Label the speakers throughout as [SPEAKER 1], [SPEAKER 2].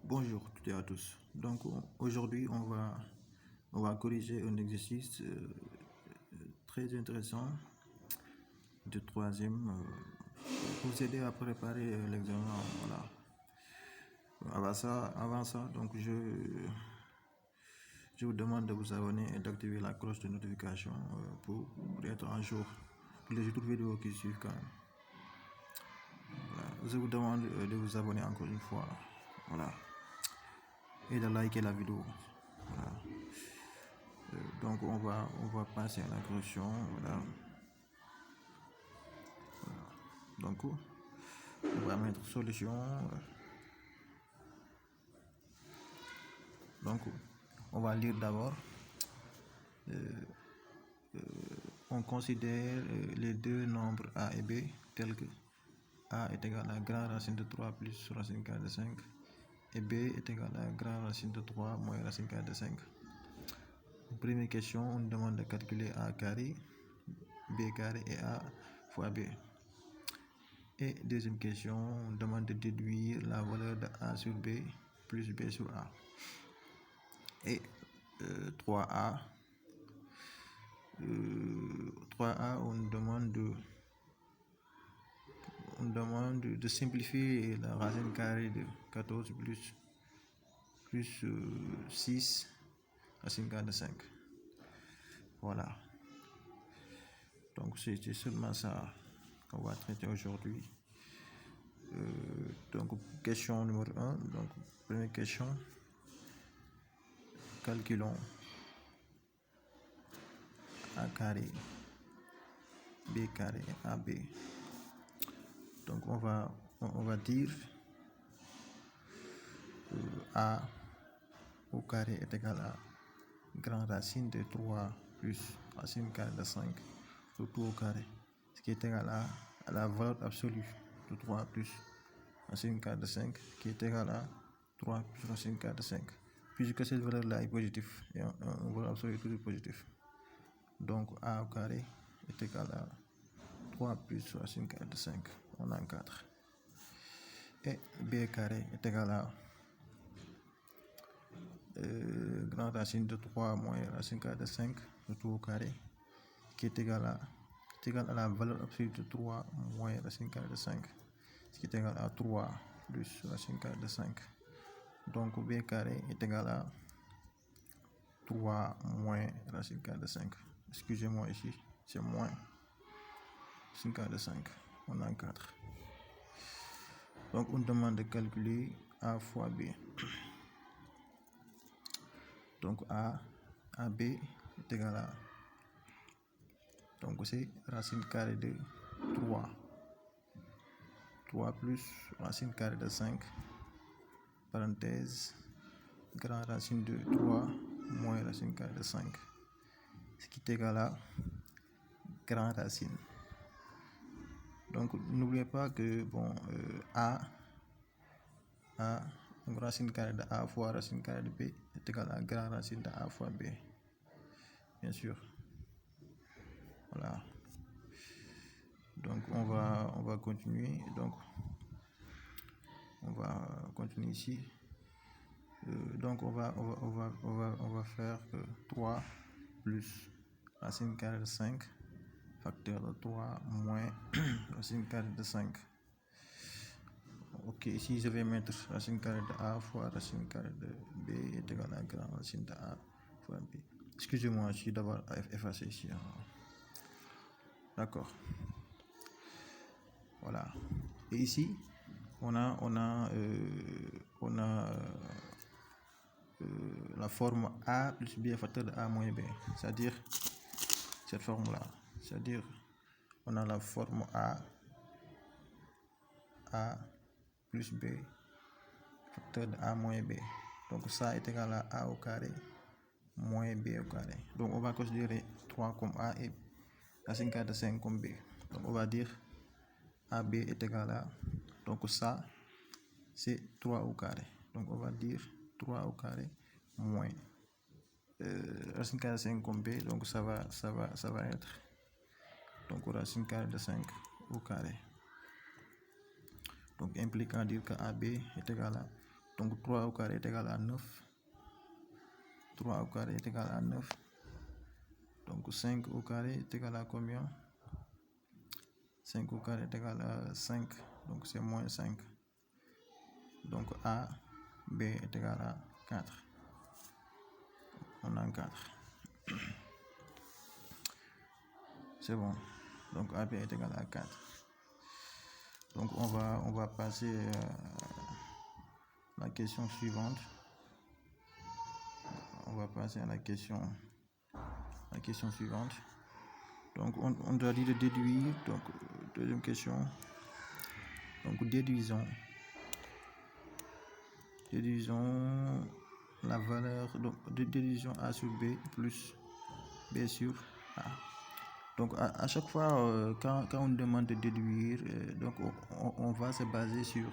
[SPEAKER 1] Bonjour toutes et à tous. Donc aujourd'hui on va corriger un exercice très intéressant de troisième pour vous aider à préparer l'examen. Voilà. Avant ça, donc je vous demande de vous abonner et d'activer la cloche de notification pour être un jour pour les autres vidéos qui suivent quand même. Voilà. Je vous demande de vous abonner encore une fois. Voilà. Et de liker la vidéo. Voilà. Donc on va passer à la correction. Voilà. Donc on va mettre solution. Donc on va lire d'abord. On considère les deux nombres a et b tels que a est égal à grand racine de 3 plus racine carrée de 5 et b est égal à grand racine de 3 moins racine carrée de 5. Première question, on nous demande de calculer a carré, b carré et a fois b. Et deuxième question, on demande de déduire la valeur de a sur b plus b sur a. Et 3a, on demande de simplifier la racine carrée de 14 plus 6 racine carrée de 5. Voilà. Donc c'est seulement ça qu'on va traiter aujourd'hui. Donc question numéro 1. Donc première question. Calculons a carré, b carré, ab. Donc on va dire a au carré est égal à grand racine de 3 plus racine carrée de 5 sur tout au carré, ce qui est égal à la valeur absolue de 3 plus racine carrée de 5 qui est égal à 3 plus racine carrée de 5, puisque cette valeur là est positive et un valeur absolue est toujours positif. Donc a au carré est égal à 3 plus racine carrée de 5, on a 4. Et b carré est égal à grand racine de 3 moins racine carrée de 5 tout au carré, qui est égal à la valeur absolue de 3 moins racine carrée de 5, ce qui est égal à 3 plus racine carrée de 5. Donc b carré est égal à 3 moins racine carrée de 5. Excusez-moi, ici c'est moins racine carrée de 5, on a 4. Donc on demande de calculer a fois b. Donc ab est égal à, donc c'est racine carrée de 3 plus racine carrée de 5 parenthèse grand racine de 3 moins racine carrée de 5, ce qui est égal à grand racine. Donc n'oubliez pas que bon donc racine carrée de a fois racine carrée de b est égal à grand racine de a fois b, bien sûr. Voilà. Donc on va continuer. Donc on va continuer ici. Donc on va faire 3 plus racine carrée de 5 facteur de 3 moins racine carrée de 5. Ok, ici je vais mettre racine carrée de a fois racine carrée de b est égal à grand racine de a fois b. Excusez-moi, je suis d'abord effacé ici. D'accord. Voilà. Et ici on a la forme a plus b facteur de a moins b, c'est-à-dire cette forme là, c'est-à-dire on a la forme a plus b facteur de a moins b. Donc ça est égal à a au carré moins b au carré. Donc on va considérer 3 comme a et racine carrée de 5 comme b. Donc on va dire ab est égal à, donc ça c'est 3 au carré. Donc on va dire 3 au carré moins racine carrée de 5 comme b, donc ça va être donc racine carrée de 5 au carré. Donc impliquant dire que AB est égal à Donc 3 au carré est égal à 9. 3 au carré est égal à 9. Donc 5 au carré est égal à combien? 5 au carré est égal à 5. Donc c'est moins 5. Donc A, B est égal à 4. On a 4. C'est bon. Donc AB est égal à 4. Donc on va passer à la question suivante. On va passer à la question suivante. Donc on doit dire de déduire. Donc deuxième question. Donc déduisons la valeur. Donc déduisons A sur B plus B sur A. Donc à chaque fois quand on demande de déduire, donc on va se baser sur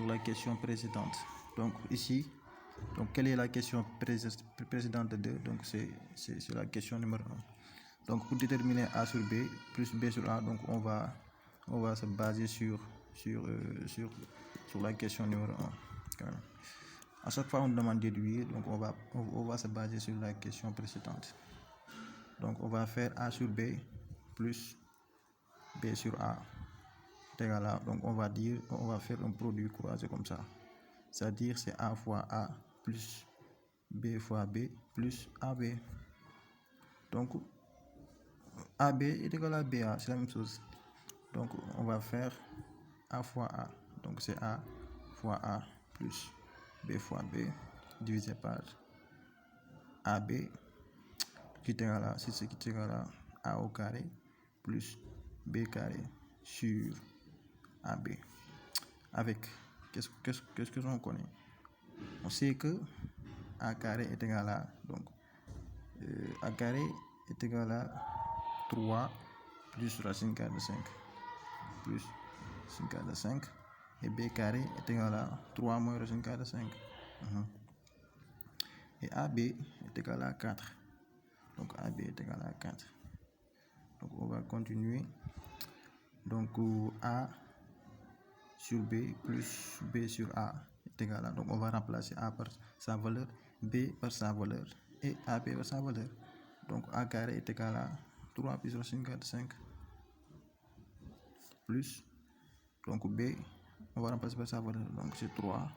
[SPEAKER 1] la question précédente. Donc ici, donc quelle est la question précédente de 2? Donc c'est la question numéro 1. Donc pour déterminer A sur B plus B sur A, donc on va se baser sur la question numéro 1. À chaque fois on demande de déduire, donc on va se baser sur la question précédente. Donc on va faire A sur B plus B sur A est égal à, donc on va faire un produit croisé comme ça. C'est-à-dire c'est A fois A plus B fois B plus AB. Donc AB est égal à BA, c'est la même chose. Donc on va faire A fois A. Donc c'est A fois A plus B fois B divisé par AB qui est égal à, c'est ce qui est égal à A au carré plus B carré sur AB. Avec, qu'est-ce que l'on connaît? On sait que A carré est égal à, donc A carré est égal à 3 plus racine carrée de 5 plus racine carrée de 5 et B carré est égal à 3 moins racine carrée de 5. Et AB est égal à 4. Donc AB est égal à 4. Donc on va continuer. Donc A sur B plus B sur A est égal à, donc on va remplacer A par sa valeur, B par sa valeur et AB par sa valeur. Donc A carré est égal à 3 plus racine carrée de 5 plus, donc B, on va remplacer par sa valeur, donc c'est 3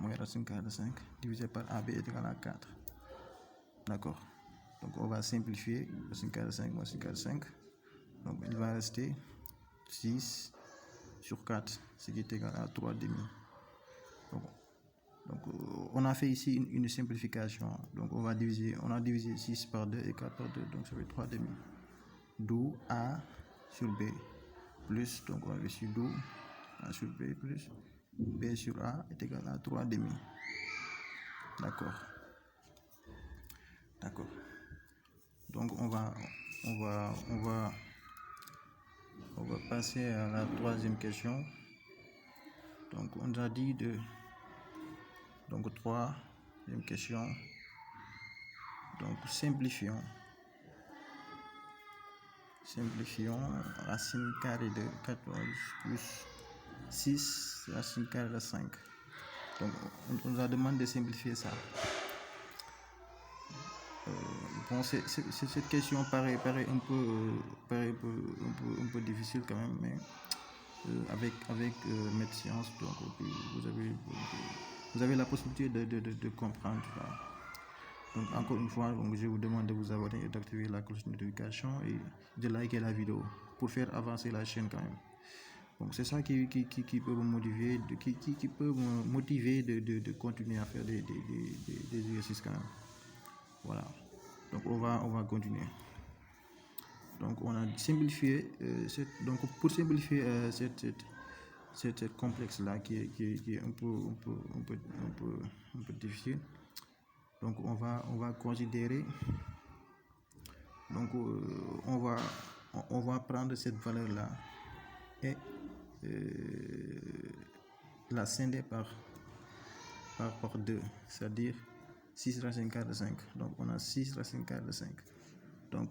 [SPEAKER 1] moins racine carrée de 5 divisé par AB est égal à 4. D'accord. Donc on va simplifier, racine carrée de 5 moins racine carrée de 5. Donc il va rester 6 sur 4, ce qui est égal à 3 demi. Donc on a fait ici une simplification. Donc on a divisé 6 par 2 et 4 par 2, donc ça fait 3 demi. D'où A sur B plus, donc on a reçu d'où A sur B plus B sur A est égal à 3 demi. D'accord. Donc on va passer à la troisième question. Donc on a dit troisième question. Donc simplifions racine carrée de 14 plus 6 racine carrée de 5. Donc on nous a demandé de simplifier ça. Bon, cette question paraît un peu difficile quand même, mais avec Maître Science, donc vous avez la possibilité de comprendre ça. Donc encore une fois, donc, je vous demande de vous abonner et d'activer la cloche de notification et de liker la vidéo pour faire avancer la chaîne quand même. Donc c'est ça qui peut me motiver, de continuer à faire des exercices quand même. Voilà. Donc on va continuer. Donc on a simplifié donc pour simplifier cette complexe là qui est un peu difficile. Donc on va considérer, donc on va prendre cette valeur là et la scinder par 2, c'est-à-dire 6 racine carrée de 5. Donc on a 6 racine carrée de 5. Donc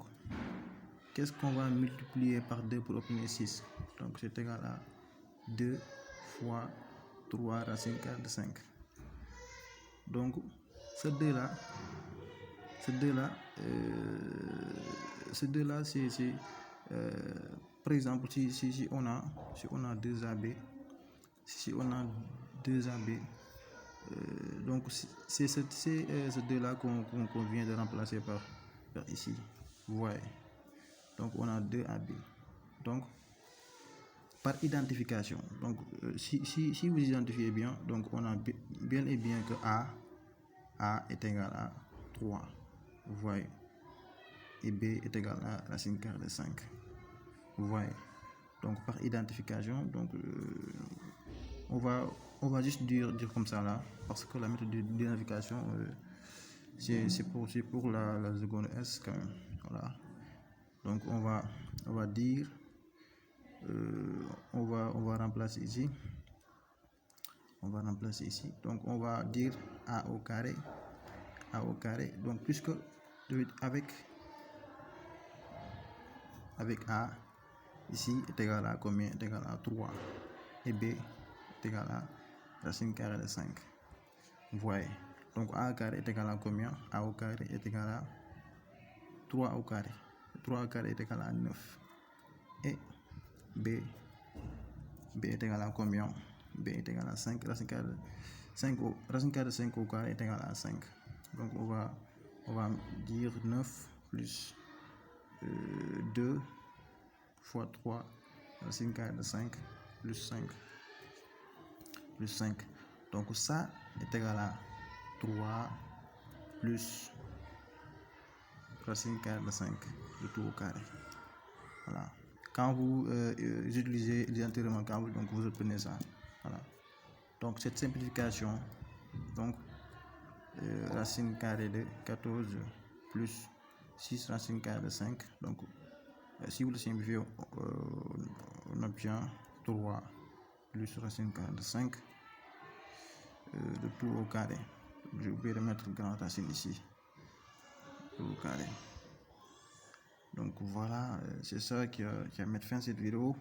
[SPEAKER 1] qu'est-ce qu'on va multiplier par 2 pour obtenir 6? Donc c'est égal à 2 fois 3 racine carrée de 5. Donc ces deux là c'est par exemple si on a 2 AB, donc c'est ces deux là qu'on vient de remplacer par ici, vous voyez. Donc on a 2 AB. Donc par identification, donc si vous identifiez bien, donc on a bien et bien que A est égal à 3, vous voyez, et B est égal à racine carrée de 5, vous voyez. Donc par identification, donc on va juste dire comme ça là, parce que la méthode d'identification c'est pour la seconde S quand même, voilà. Donc on va dire on va remplacer ici, donc on va dire A au carré, donc puisque avec A ici est égal à combien? Est égal à 3, et B est égal à racine carrée de 5, vous voyez. Donc A au carré est égal à combien? A au carré est égal à 3 au carré. 3 au carré est égal à 9. Et B est égal à combien? B est égal à 5. Racine carrée de 5 au carré est égal à 5. Donc on va dire 9 plus 2 fois 3, racine carrée de 5 plus 5. Donc ça est égal à 3 plus racine carrée de 5, le tout au carré. Voilà. Quand vous utilisez l'identité remarquable, donc vous obtenez ça. Voilà. Donc cette simplification, donc racine carrée de 14 plus 6 racine carrée de 5. Donc si vous le simplifiez, on obtient 3 plus racine carrée de 5, le tout au carré. Je vais remettre grand racine ici, tout au carré. Donc voilà, c'est ça qui a mis fin à cette vidéo.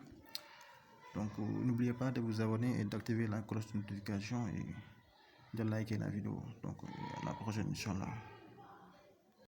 [SPEAKER 1] Donc n'oubliez pas de vous abonner et d'activer la cloche de notification et de liker la vidéo. Donc à la prochaine, Inch'Allah.